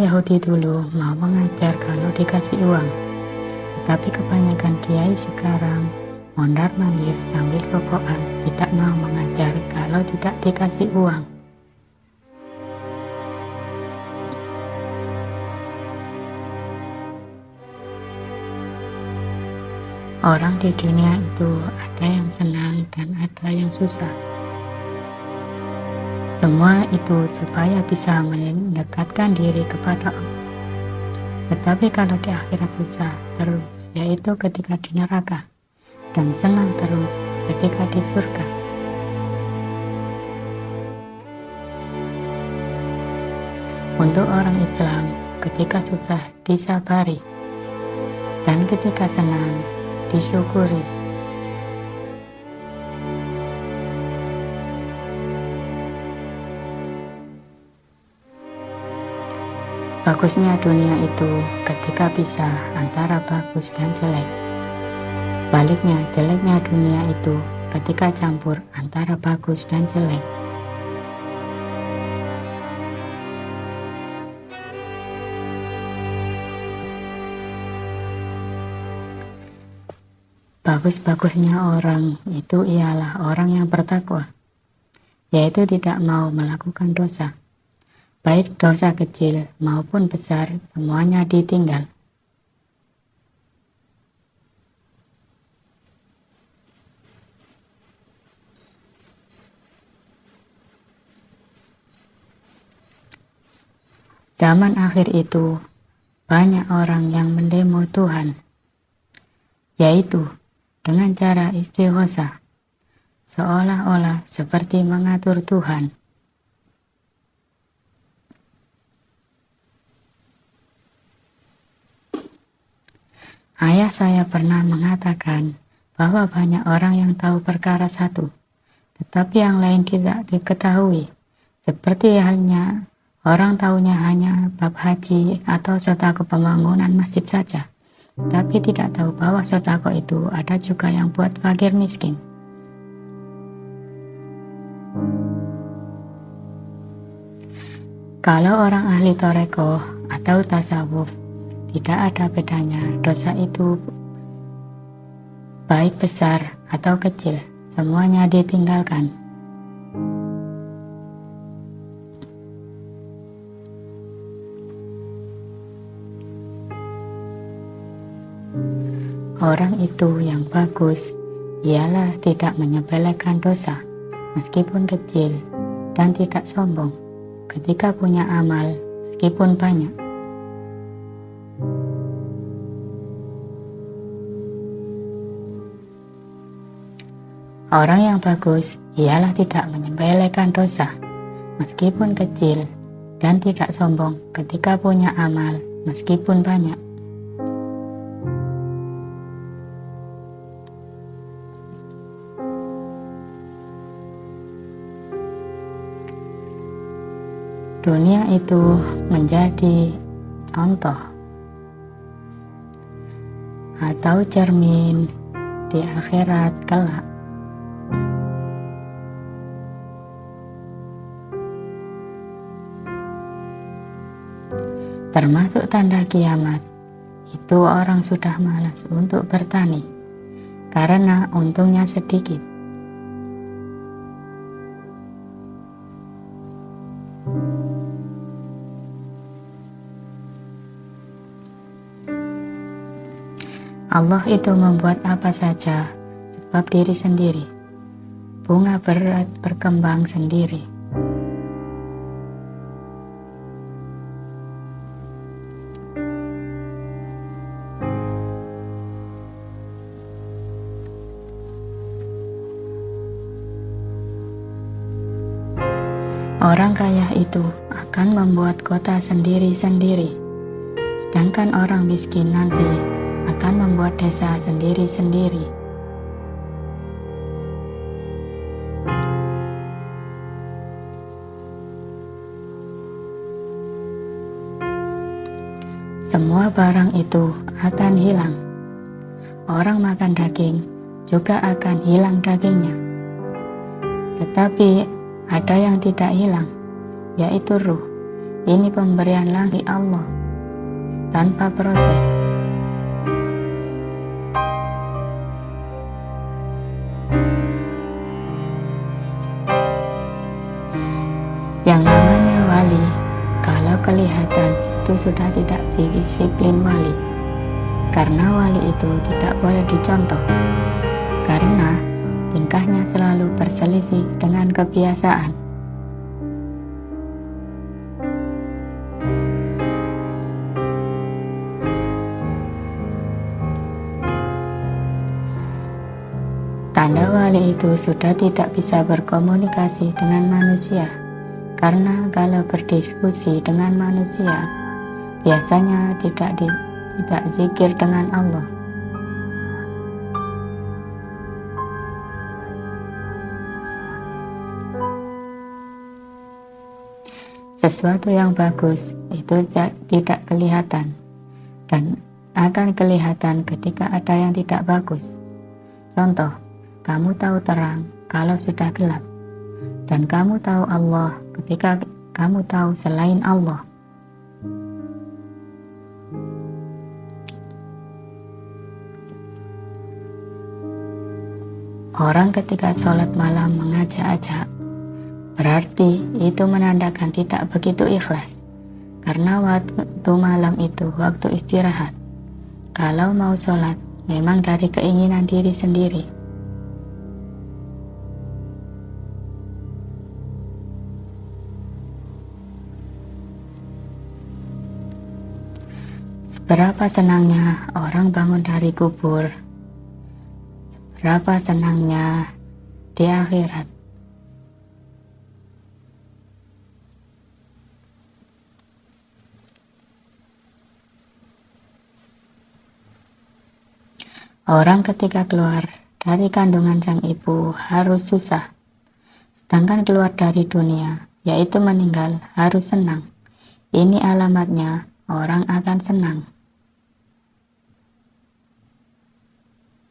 Yahudi dulu mau mengajar kalau dikasih uang, tetapi kebanyakan kiai sekarang mondar-mandir sambil rokokan tidak mau mengajar kalau tidak dikasih uang. Orang di dunia itu ada yang senang dan ada yang susah. Semua itu supaya bisa mendekatkan diri kepada Allah. Tetapi kalau di akhirat susah terus, yaitu ketika di neraka, dan senang terus ketika di surga. Untuk orang Islam, ketika susah disabari, dan ketika senang disyukuri. Bagusnya dunia itu ketika bisa antara bagus dan jelek. Sebaliknya, jeleknya dunia itu ketika campur antara bagus dan jelek. Bagus-bagusnya orang itu ialah orang yang bertakwa, yaitu tidak mau melakukan dosa. Baik dosa kecil maupun besar, semuanya ditinggal. Zaman akhir itu, banyak orang yang mendemo Tuhan, yaitu dengan cara istighosa, seolah-olah seperti mengatur Tuhan. Ayah saya pernah mengatakan bahwa banyak orang yang tahu perkara satu, tetapi yang lain tidak diketahui. Seperti halnya orang tahunya hanya bab haji atau sedekah pembangunan masjid saja, tapi tidak tahu bahwa sedekah itu ada juga yang buat fakir miskin. Kalau orang ahli toreko atau tasawuf, tidak ada bedanya dosa itu baik besar atau kecil, semuanya ditinggalkan. Orang itu yang bagus ialah tidak menyepelekan dosa meskipun kecil dan tidak sombong ketika punya amal meskipun banyak. Orang yang bagus ialah tidak menyepelekan dosa meskipun kecil dan tidak sombong ketika punya amal meskipun banyak. Dunia itu menjadi contoh atau cermin di akhirat kelak. Termasuk tanda kiamat, itu orang sudah malas untuk bertani, karena untungnya sedikit. Allah itu membuat apa saja sebab diri sendiri. Bunga berkembang sendiri. Orang kaya itu akan membuat kota sendiri-sendiri, sedangkan orang miskin nanti akan membuat desa sendiri-sendiri. Semua barang itu akan hilang. Orang makan daging juga akan hilang dagingnya. Tetapi ada yang tidak hilang, yaitu ruh, Ini pemberian langsung Allah, tanpa proses. Yang namanya wali, kalau kelihatan itu sudah tidak disiplin wali. Karena wali itu tidak boleh dicontoh, karena tingkahnya selalu berselisih dengan kebiasaan. Tanda wali itu sudah tidak bisa berkomunikasi dengan manusia, karena kalau berdiskusi dengan manusia, biasanya tidak zikir dengan Allah. Sesuatu yang bagus itu tidak kelihatan, dan akan kelihatan ketika ada yang tidak bagus. Contoh, kamu tahu terang kalau sudah gelap, dan kamu tahu Allah ketika kamu tahu selain Allah. Orang ketika sholat malam mengajak-ajak, berarti itu menandakan tidak begitu ikhlas, karena waktu malam itu waktu istirahat. Kalau mau sholat, memang dari keinginan diri sendiri. Seberapa senangnya orang bangun dari kubur, seberapa senangnya di akhirat. Orang ketika keluar dari kandungan sang ibu harus susah, sedangkan keluar dari dunia, yaitu meninggal, harus senang. Ini alamatnya orang akan senang.